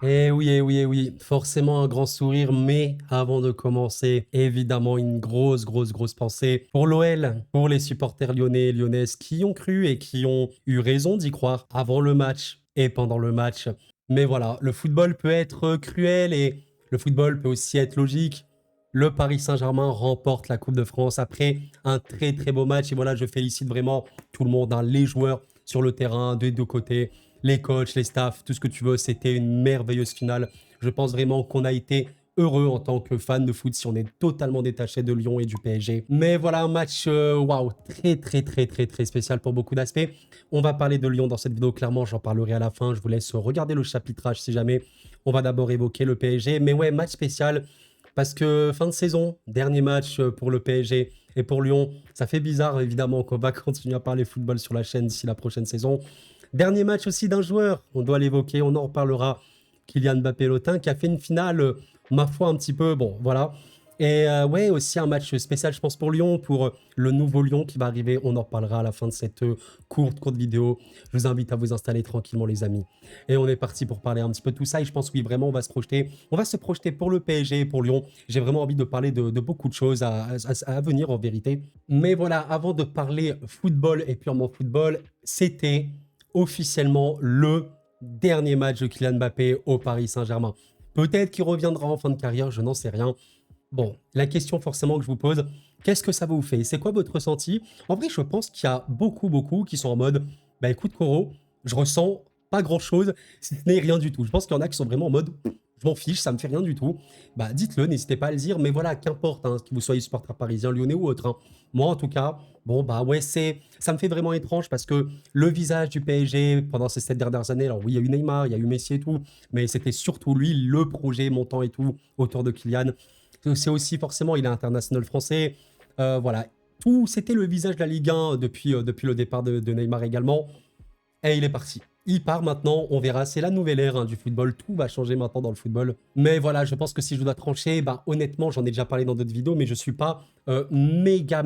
Eh oui, eh oui, eh oui, forcément un grand sourire, mais avant de commencer, évidemment une grosse pensée pour l'OL, pour les supporters lyonnais et lyonnaises qui ont cru et qui ont eu raison d'y croire avant le match et pendant le match. Mais voilà, le football peut être cruel et le football peut aussi être logique. Le Paris Saint-Germain remporte la Coupe de France après un très beau match et voilà, je félicite vraiment tout le monde, hein, les joueurs sur le terrain des deux côtés, les coachs, les staffs, tout ce que tu veux. C'était une merveilleuse finale. Je pense vraiment qu'on a été heureux en tant que fan de foot si on est totalement détaché de Lyon et du PSG. Mais voilà un match waouh, très spécial pour beaucoup d'aspects. On va parler de Lyon dans cette vidéo, clairement, j'en parlerai à la fin. Je vous laisse regarder le chapitrage si jamais. On va d'abord évoquer le PSG. Mais ouais, match spécial parce que fin de saison, dernier match pour le PSG et pour Lyon. Ça fait bizarre évidemment qu'on va continuer à parler football sur la chaîne d'ici la prochaine saison. Dernier match aussi d'un joueur, on doit l'évoquer, on en reparlera. Kylian Mbappé-Lotin qui a fait une finale, ma foi, un petit peu, bon, voilà. Et ouais, aussi un match spécial, je pense, pour Lyon, pour le nouveau Lyon qui va arriver. On en reparlera à la fin de cette courte vidéo. Je vous invite à vous installer tranquillement, les amis. Et on est parti pour parler un petit peu de tout ça. Et je pense, oui, vraiment, on va se projeter. On va se projeter pour le PSG et pour Lyon. J'ai vraiment envie de parler de beaucoup de choses à venir, en vérité. Mais voilà, avant de parler football et purement football, c'était officiellement le dernier match de Kylian Mbappé au Paris Saint-Germain. Peut-être qu'il reviendra en fin de carrière, je n'en sais rien. Bon, la question forcément que je vous pose, qu'est-ce que ça vous fait? C'est quoi votre ressenti? En vrai, je pense qu'il y a beaucoup qui sont en mode, bah écoute Koro, je ressens pas grand-chose, si ce n'est rien du tout. Je pense qu'il y en a qui sont vraiment en mode, je m'en fiche, ça me fait rien du tout. Bah dites-le, n'hésitez pas à le dire, mais voilà, qu'importe, hein, que vous soyez supporter parisien, lyonnais ou autre, hein. Moi, en tout cas, bon, bah ouais, ça me fait vraiment étrange parce que le visage du PSG pendant ces 7 dernières années, alors oui, il y a eu Neymar, il y a eu Messi et tout, mais c'était surtout lui, le projet montant et tout autour de Kylian. C'est aussi forcément, il est international français. Voilà, tout, c'était le visage de la Ligue 1 depuis le départ de Neymar également. Et il est parti. Il part maintenant, on verra, c'est la nouvelle ère, hein, du football, tout va changer maintenant dans le football. Mais voilà, je pense que si je dois trancher, bah, honnêtement, j'en ai déjà parlé dans d'autres vidéos, mais je suis pas méga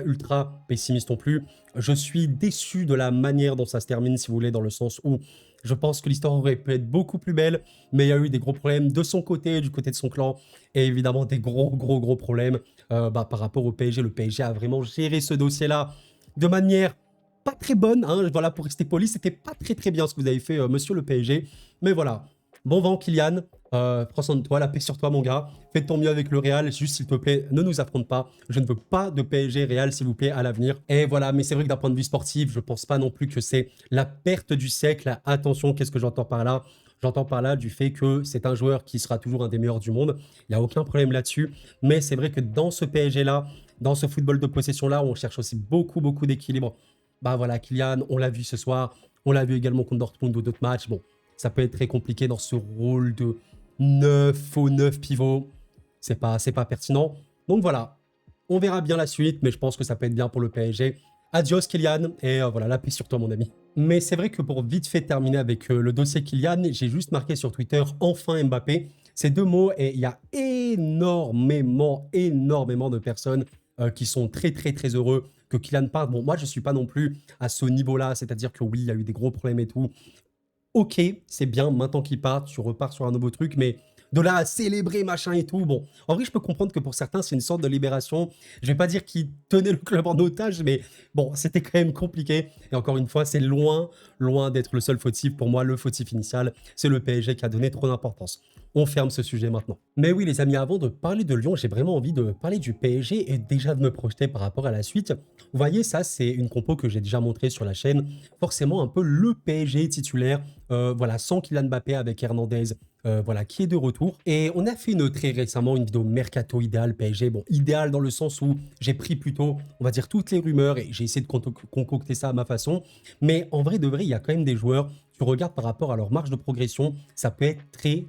ultra pessimiste non plus. Je suis déçu de la manière dont ça se termine, si vous voulez, dans le sens où je pense que l'histoire aurait pu être beaucoup plus belle, mais il y a eu des gros problèmes de son côté, du côté de son clan, et évidemment des gros problèmes bah, par rapport au PSG. Le PSG a vraiment géré ce dossier-là de manière pas très bonne, hein, voilà, pour rester poli, c'était pas très bien ce que vous avez fait, monsieur le PSG. Mais voilà, bon vent, Kylian, prends soin de toi, la paix sur toi, mon gars. Fais de ton mieux avec le Real, juste s'il te plaît, ne nous affronte pas. Je ne veux pas de PSG Real, s'il vous plaît, à l'avenir. Et voilà, mais c'est vrai que d'un point de vue sportif, je pense pas non plus que c'est la perte du siècle. Attention, qu'est-ce que j'entends par là? J'entends par là du fait que c'est un joueur qui sera toujours un des meilleurs du monde. Il n'y a aucun problème là-dessus. Mais c'est vrai que dans ce PSG-là, dans ce football de possession-là, on cherche aussi beaucoup d'équilibre. Bah voilà, Kylian, on l'a vu ce soir, on l'a vu également contre Dortmund ou d'autres matchs. Bon, ça peut être très compliqué dans ce rôle de 9 faux 9 pivot. C'est pas pertinent. Donc voilà, on verra bien la suite, mais je pense que ça peut être bien pour le PSG. Adios Kylian, et voilà, la paix sur toi mon ami. Mais c'est vrai que pour vite fait terminer avec le dossier Kylian, j'ai juste marqué sur Twitter enfin Mbappé. Ces deux mots, et il y a énormément de personnes qui sont très heureux que Kylian parte. Bon, moi je suis pas non plus à ce niveau-là, c'est-à-dire que oui, il y a eu des gros problèmes et tout. Ok, c'est bien, maintenant qu'il part, tu repars sur un nouveau truc, mais de là à célébrer, machin et tout, bon, en vrai, je peux comprendre que pour certains, c'est une sorte de libération. Je vais pas dire qu'ils tenaient le club en otage, mais bon, c'était quand même compliqué. Et encore une fois, c'est loin d'être le seul fautif. Pour moi, le fautif initial, c'est le PSG qui a donné trop d'importance. On ferme ce sujet maintenant. Mais oui, les amis, avant de parler de Lyon, j'ai vraiment envie de parler du PSG et déjà de me projeter par rapport à la suite. Vous voyez, ça, c'est une compo que j'ai déjà montrée sur la chaîne. Forcément, un peu le PSG titulaire, voilà, sans Kylian Mbappé avec Hernandez, voilà, qui est de retour. Et on a fait très récemment une vidéo mercato idéal PSG. Bon, idéal dans le sens où j'ai pris plutôt, on va dire, toutes les rumeurs et j'ai essayé de concocter ça à ma façon. Mais en vrai de vrai, il y a quand même des joueurs, tu regardes par rapport à leur marge de progression, ça peut être très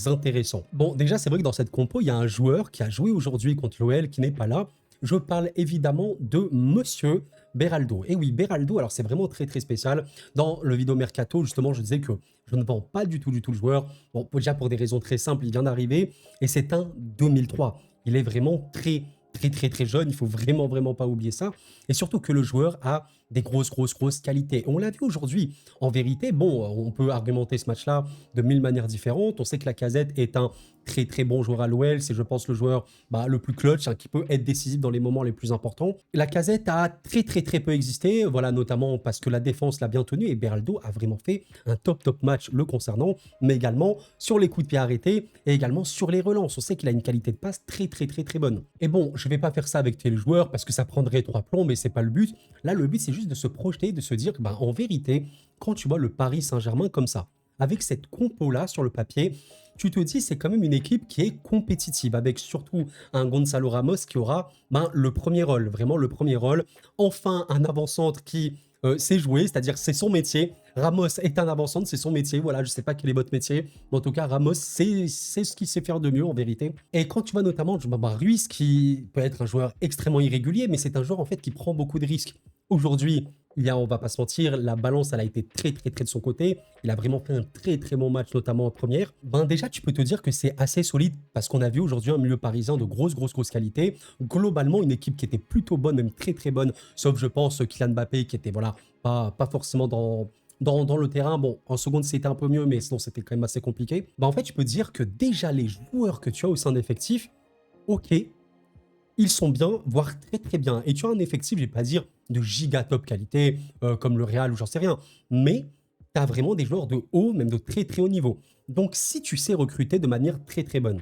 intéressant. Bon, déjà, c'est vrai que dans cette compo, il y a un joueur qui a joué aujourd'hui contre l'OL qui n'est pas là. Je parle évidemment de Monsieur Beraldo. Et oui, Beraldo, alors c'est vraiment très spécial. Dans le vidéo mercato, justement, je disais que je ne vends pas du tout le joueur. Bon, déjà pour des raisons très simples, il vient d'arriver et c'est un 2003. Il est vraiment très jeune. Il faut vraiment pas oublier ça. Et surtout que le joueur a des grosses qualités. On l'a vu aujourd'hui. En vérité, bon, on peut argumenter ce match-là de mille manières différentes. On sait que Lacazette est un très bon joueur à l'OL. C'est, je pense, le joueur le plus clutch, hein, qui peut être décisif dans les moments les plus importants. Lacazette a très peu existé, voilà, notamment parce que la défense l'a bien tenu et Beraldo a vraiment fait un top match le concernant, mais également sur les coups de pied arrêtés et également sur les relances. On sait qu'il a une qualité de passe très bonne. Et bon, je vais pas faire ça avec tel joueur parce que ça prendrait 3 plombs, mais c'est pas le but. Là, le but, c'est juste de se projeter, de se dire que, en vérité, quand tu vois le Paris Saint-Germain comme ça, avec cette compo-là sur le papier, tu te dis c'est quand même une équipe qui est compétitive, avec surtout un Gonzalo Ramos qui aura le premier rôle, vraiment le premier rôle. Enfin, un avant-centre qui sait jouer, c'est-à-dire c'est son métier. Ramos est un avant-centre, c'est son métier. Voilà, je sais pas quel est votre métier, mais en tout cas, Ramos, c'est ce qu'il sait faire de mieux en vérité. Et quand tu vois notamment Ruiz, qui peut être un joueur extrêmement irrégulier, mais c'est un joueur en fait qui prend beaucoup de risques. Aujourd'hui, on va pas se mentir, la balance, elle a été très de son côté. Il a vraiment fait un très bon match, notamment en première. Déjà, tu peux te dire que c'est assez solide parce qu'on a vu aujourd'hui un milieu parisien de grosse qualité. Globalement, une équipe qui était plutôt bonne, même très bonne, sauf, je pense, Kylian Mbappé qui était, voilà, pas forcément dans le terrain. Bon, en seconde, c'était un peu mieux, mais sinon, c'était quand même assez compliqué. En fait, tu peux te dire que déjà, les joueurs que tu as au sein d'effectifs, ok, ils sont bien, voire très bien. Et tu as un effectif, je vais pas dire de giga top qualité, comme le Real ou j'en sais rien, mais tu as vraiment des joueurs de haut, même de très haut niveau. Donc, si tu sais recruter de manière très bonne,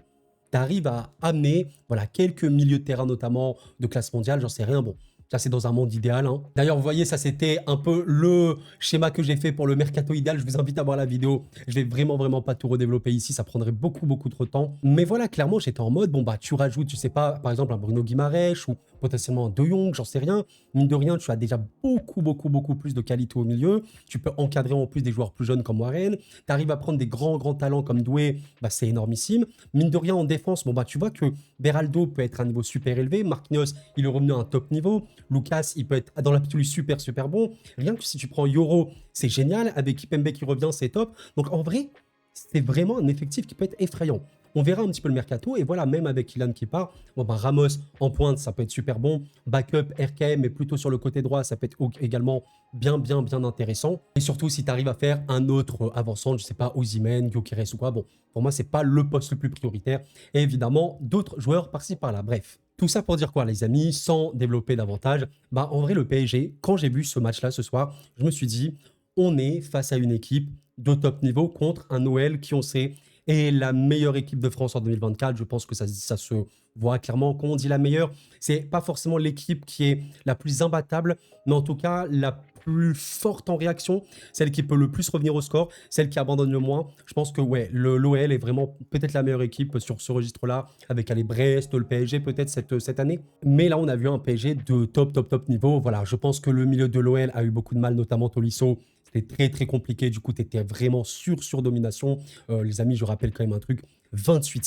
tu arrives à amener, voilà, quelques milieux de terrain, notamment de classe mondiale, j'en sais rien. Bon, ça, c'est dans un monde idéal, hein. D'ailleurs, vous voyez, ça, c'était un peu le schéma que j'ai fait pour le mercato idéal. Je vous invite à voir la vidéo. Je vais vraiment pas tout redévelopper ici. Ça prendrait beaucoup trop de temps. Mais voilà, clairement, j'étais en mode, bon, tu rajoutes, je sais pas, par exemple, un Bruno Guimaraes ou potentiellement un De Jong, j'en sais rien. Mine de rien, tu as déjà beaucoup plus de qualité au milieu. Tu peux encadrer en plus des joueurs plus jeunes comme Warren. Tu arrives à prendre des grands talents comme Doué, c'est énormissime. Mine de rien, en défense, tu vois que Beraldo peut être à un niveau super élevé. Marquinhos, il est revenu à un top niveau. Lucas, il peut être dans l'absolu super bon. Rien que si tu prends Yoro, c'est génial. Avec Kimpembe qui revient, c'est top. Donc en vrai, c'est vraiment un effectif qui peut être effrayant. On verra un petit peu le mercato. Et voilà, même avec Kylian qui part, Ramos en pointe, ça peut être super bon. Backup, RKM, mais plutôt sur le côté droit, ça peut être également bien intéressant. Et surtout, si tu arrives à faire un autre avançant, je sais pas, Osimhen, Gyökeres ou quoi, bon, pour moi, c'est pas le poste le plus prioritaire. Et évidemment, d'autres joueurs par-ci par-là. Bref. Tout ça pour dire quoi, les amis, sans développer davantage, en vrai, le PSG, quand j'ai vu ce match-là ce soir, je me suis dit, on est face à une équipe de top niveau contre un OL qui, on sait, est la meilleure équipe de France en 2024. Je pense que ça se voit clairement. Quand on dit la meilleure, c'est pas forcément l'équipe qui est la plus imbattable, mais en tout cas, la plus forte en réaction, celle qui peut le plus revenir au score, celle qui abandonne le moins. Je pense que ouais, l'OL est vraiment peut-être la meilleure équipe sur ce registre-là, avec les Brest, le PSG peut-être cette année. Mais là, on a vu un PSG de top niveau. Voilà, je pense que le milieu de l'OL a eu beaucoup de mal, notamment Tolisso. C'était très compliqué. Du coup, tu étais vraiment sur domination. Les amis, je rappelle quand même un truc. 28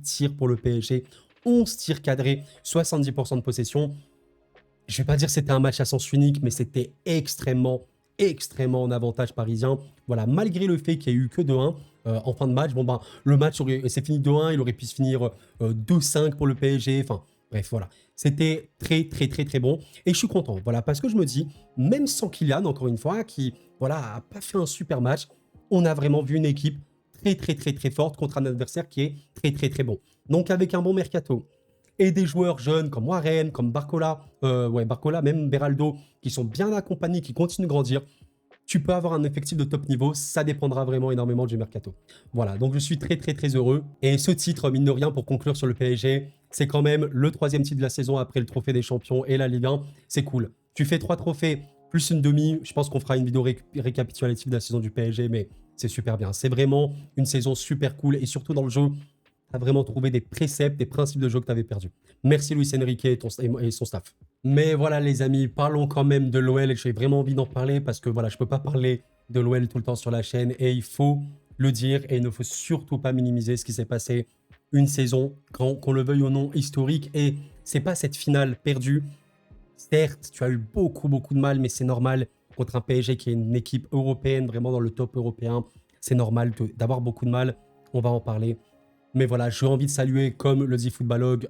tirs pour le PSG. 11 tirs cadrés, 70% de possession. Je vais pas dire que c'était un match à sens unique, mais c'était extrêmement en avantage parisien. Voilà, malgré le fait qu'il n'y ait eu que 2-1 en fin de match. Le match s'est fini 2-1, il aurait pu se finir 2-5 pour le PSG. Enfin, bref, voilà. C'était très bon. Et je suis content, voilà, parce que je me dis, même sans Kylian, encore une fois, qui, voilà, a pas fait un super match, on a vraiment vu une équipe très forte contre un adversaire qui est très bon. Donc, avec un bon mercato, et des joueurs jeunes comme Warren, comme Barcola, même Beraldo, qui sont bien accompagnés, qui continuent de grandir, tu peux avoir un effectif de top niveau. Ça dépendra vraiment énormément du mercato. Voilà, donc je suis très heureux. Et ce titre, mine de rien, pour conclure sur le PSG, c'est quand même le 3e titre de la saison après le trophée des champions et la Ligue 1. C'est cool. Tu fais 3 trophées plus une demi. Je pense qu'on fera une vidéo récapitulative de la saison du PSG, mais c'est super bien. C'est vraiment une saison super cool. Et surtout dans le jeu, tu as vraiment trouvé des préceptes, des principes de jeu que tu avais perdus. Merci Luis Enrique et son staff. Mais voilà les amis, parlons quand même de l'OL et j'ai vraiment envie d'en parler parce que voilà, je peux pas parler de l'OL tout le temps sur la chaîne et il faut le dire et il ne faut surtout pas minimiser ce qui s'est passé. Une saison, qu'on le veuille ou non, historique et c'est pas cette finale perdue. Certes, tu as eu beaucoup de mal, mais c'est normal contre un PSG qui est une équipe européenne, vraiment dans le top européen. C'est normal d'avoir beaucoup de mal, on va en parler. Mais voilà, j'ai envie de saluer, comme le dit Footballogue,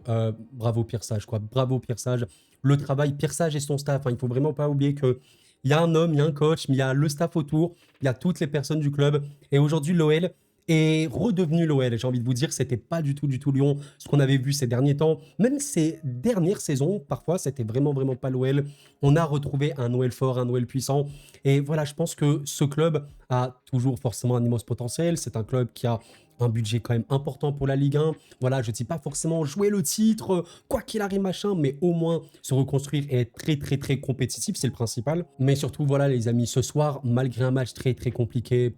bravo Pierre Sage, quoi. Bravo Pierre Sage. Le travail, Pierre Sage et son staff, hein, il faut vraiment pas oublier que il y a un homme, il y a un coach, mais il y a le staff autour, il y a toutes les personnes du club. Et aujourd'hui, l'OL est redevenu l'OL. J'ai envie de vous dire, c'était pas du tout Lyon, ce qu'on avait vu ces derniers temps. Même ces dernières saisons, parfois, c'était vraiment pas l'OL. On a retrouvé un OL fort, un OL puissant. Et voilà, je pense que ce club a toujours forcément un immense potentiel. C'est un club qui a un budget quand même important pour la Ligue 1. Voilà, je ne dis pas forcément jouer le titre, quoi qu'il arrive, machin, mais au moins se reconstruire et être très compétitif, c'est le principal. Mais surtout, voilà, les amis, ce soir, malgré un match très compliqué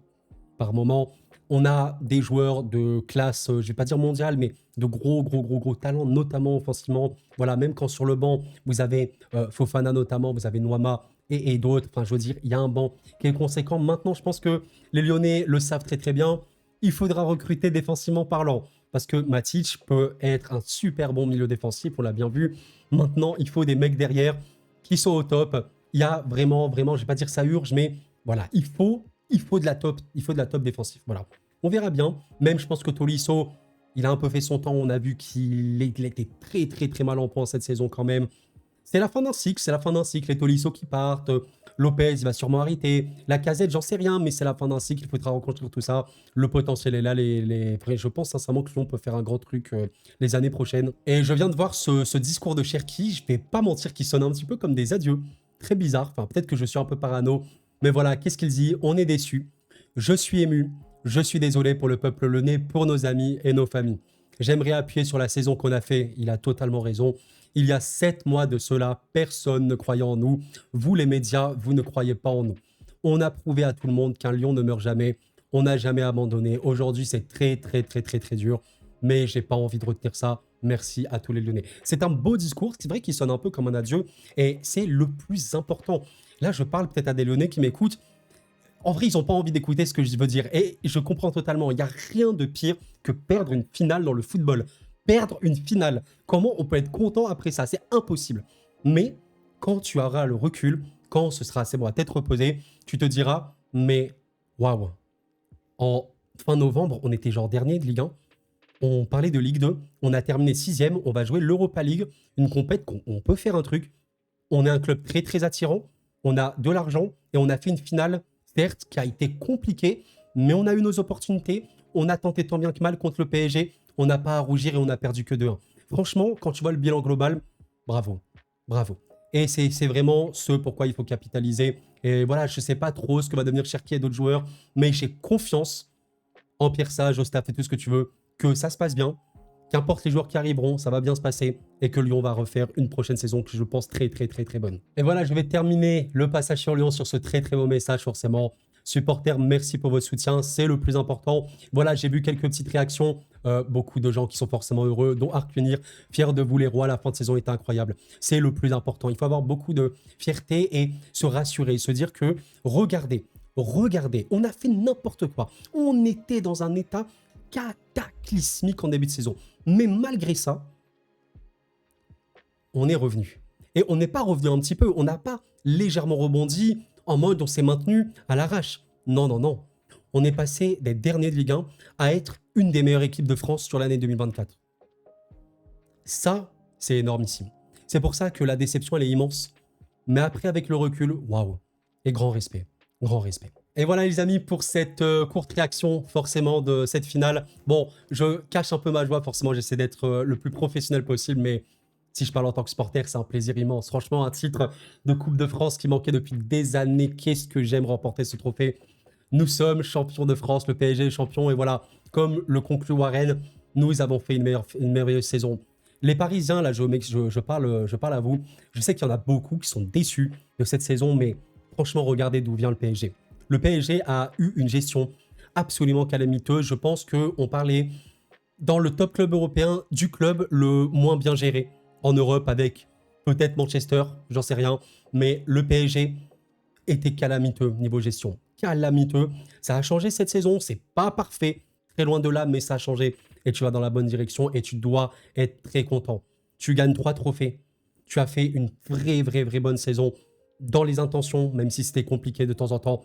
par moment, on a des joueurs de classe, je vais pas dire mondiale, mais de gros talents, notamment offensivement. Voilà, même quand sur le banc, vous avez Fofana notamment, vous avez Noama et d'autres. Enfin, je veux dire, il y a un banc qui est conséquent. Maintenant, je pense que les Lyonnais le savent très bien. Il faudra recruter défensivement parlant. Parce que Matic peut être un super bon milieu défensif, on l'a bien vu. Maintenant, il faut des mecs derrière qui sont au top. Il y a vraiment, je vais pas dire ça urge, mais voilà, il faut de la top, défensif. Voilà. On verra bien. Même, je pense que Tolisso, il a un peu fait son temps. On a vu qu'il était très mal en point cette saison quand même. C'est la fin d'un cycle, Les Tolisso qui partent, Lopez, il va sûrement arrêter. La Casette, j'en sais rien, mais c'est la fin d'un cycle, il faudra reconstruire tout ça. Le potentiel est là, je pense sincèrement que Lyon peut faire un grand truc les années prochaines. Et je viens de voir ce discours de Cherki, je vais pas mentir qu'il sonne un petit peu comme des adieux. Très bizarre, enfin peut-être que je suis un peu parano, mais voilà, qu'est-ce qu'il dit? On est déçus. Je suis ému. Je suis désolé pour le peuple lyonnais, pour nos amis et nos familles. J'aimerais appuyer sur la saison qu'on a fait. Il a totalement raison. Il y a 7 mois de cela, personne ne croyait en nous. Vous, les médias, vous ne croyez pas en nous. On a prouvé à tout le monde qu'un lion ne meurt jamais. On n'a jamais abandonné. Aujourd'hui, c'est très dur. Mais j'ai pas envie de retenir ça. Merci à tous les Lyonnais. C'est un beau discours. C'est vrai qu'il sonne un peu comme un adieu. Et c'est le plus important. Là, je parle peut-être à des Lyonnais qui m'écoutent. En vrai, ils n'ont pas envie d'écouter ce que je veux dire. Et je comprends totalement. Il n'y a rien de pire que perdre une finale dans le football. Perdre une finale. Comment on peut être content après ça? C'est impossible. Mais quand tu auras le recul, quand ce sera assez bon à tête reposée, tu te diras, mais waouh. En fin novembre, on était genre dernier de Ligue 1. On parlait de Ligue 2. On a terminé 6e. On va jouer l'Europa League. Une compète on peut faire un truc. On est un club très attirant. On a de l'argent et on a fait une finale, certes, qui a été compliquée, mais on a eu nos opportunités. On a tenté tant bien que mal contre le PSG. On n'a pas à rougir et on a perdu que 2-1. Franchement, quand tu vois le bilan global, bravo. Et c'est vraiment ce pourquoi il faut capitaliser. Et voilà, je ne sais pas trop ce que va devenir Cherki et d'autres joueurs, mais j'ai confiance en Pierre Sage, au staff et tout ce que tu veux, que ça se passe bien. Qu'importe les joueurs qui arriveront, ça va bien se passer et que Lyon va refaire une prochaine saison que je pense très bonne. Et voilà, je vais terminer le passage sur Lyon sur ce très beau message forcément. Supporters, merci pour votre soutien, c'est le plus important. Voilà, j'ai vu quelques petites réactions, beaucoup de gens qui sont forcément heureux, dont Arcunir, fier de vous les rois, la fin de saison est incroyable. C'est le plus important, il faut avoir beaucoup de fierté et se rassurer, se dire que regardez, on a fait n'importe quoi. On était dans un état cataclysmique en début de saison. Mais malgré ça, on est revenu. Et on n'est pas revenu un petit peu, on n'a pas légèrement rebondi en mode on s'est maintenu à l'arrache. Non. On est passé des derniers de Ligue 1 à être une des meilleures équipes de France sur l'année 2024. Ça, c'est énormissime. C'est pour ça que la déception, elle est immense. Mais après, avec le recul, waouh. Et grand respect. Et voilà les amis pour cette courte réaction forcément de cette finale. Bon, je cache un peu ma joie, forcément j'essaie d'être le plus professionnel possible, mais si je parle en tant que supporter, c'est un plaisir immense. Franchement, un titre de Coupe de France qui manquait depuis des années, qu'est-ce que j'aime remporter ce trophée. Nous sommes champions de France, le PSG est champion, et voilà, comme le conclut Warren, nous avons fait une merveilleuse saison. Les Parisiens, là je parle à vous, je sais qu'il y en a beaucoup qui sont déçus de cette saison, mais franchement, regardez d'où vient le PSG. Le PSG a eu une gestion absolument calamiteuse. Je pense qu'on parlait dans le top club européen du club le moins bien géré en Europe avec peut-être Manchester, j'en sais rien. Mais le PSG était calamiteux niveau gestion. Calamiteux. Ça a changé cette saison. C'est pas parfait. Très loin de là, mais ça a changé. Et tu vas dans la bonne direction et tu dois être très content. Tu gagnes 3 trophées. Tu as fait une vraie bonne saison dans les intentions, même si c'était compliqué de temps en temps.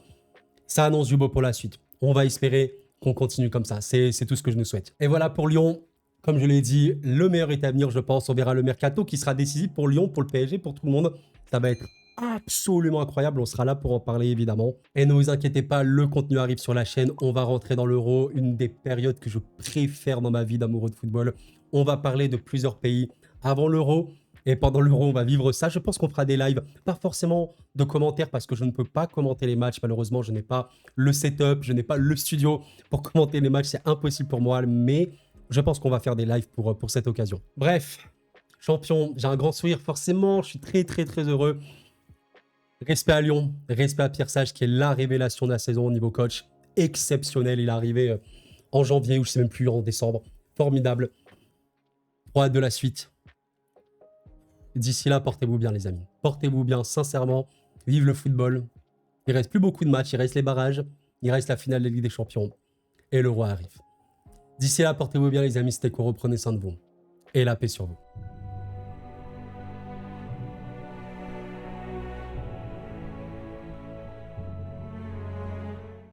Ça annonce du beau pour la suite. On va espérer qu'on continue comme ça. C'est tout ce que je nous souhaite. Et voilà pour Lyon. Comme je l'ai dit, le meilleur est à venir, je pense. On verra le mercato qui sera décisif pour Lyon, pour le PSG, pour tout le monde. Ça va être absolument incroyable. On sera là pour en parler, évidemment. Et ne vous inquiétez pas, le contenu arrive sur la chaîne. On va rentrer dans l'Euro, une des périodes que je préfère dans ma vie d'amoureux de football. On va parler de plusieurs pays avant l'Euro. Et pendant l'Euro, on va vivre ça. Je pense qu'on fera des lives, pas forcément de commentaires parce que je ne peux pas commenter les matchs. Malheureusement, je n'ai pas le setup, je n'ai pas le studio pour commenter les matchs. C'est impossible pour moi, mais je pense qu'on va faire des lives pour cette occasion. Bref, champion, j'ai un grand sourire forcément. Je suis très, très, très heureux. Respect à Lyon, respect à Pierre Sage qui est la révélation de la saison au niveau coach. Exceptionnel, il est arrivé en janvier ou je ne sais même plus, en décembre. Formidable. Trop hâte de la suite. D'ici là, portez-vous bien les amis. Portez-vous bien, sincèrement. Vive le football. Il reste plus beaucoup de matchs, il reste les barrages, il reste la finale de Ligue des Champions. Et le roi arrive. D'ici là, portez-vous bien les amis, c'était Koro, prenez soin de vous. Et la paix sur vous.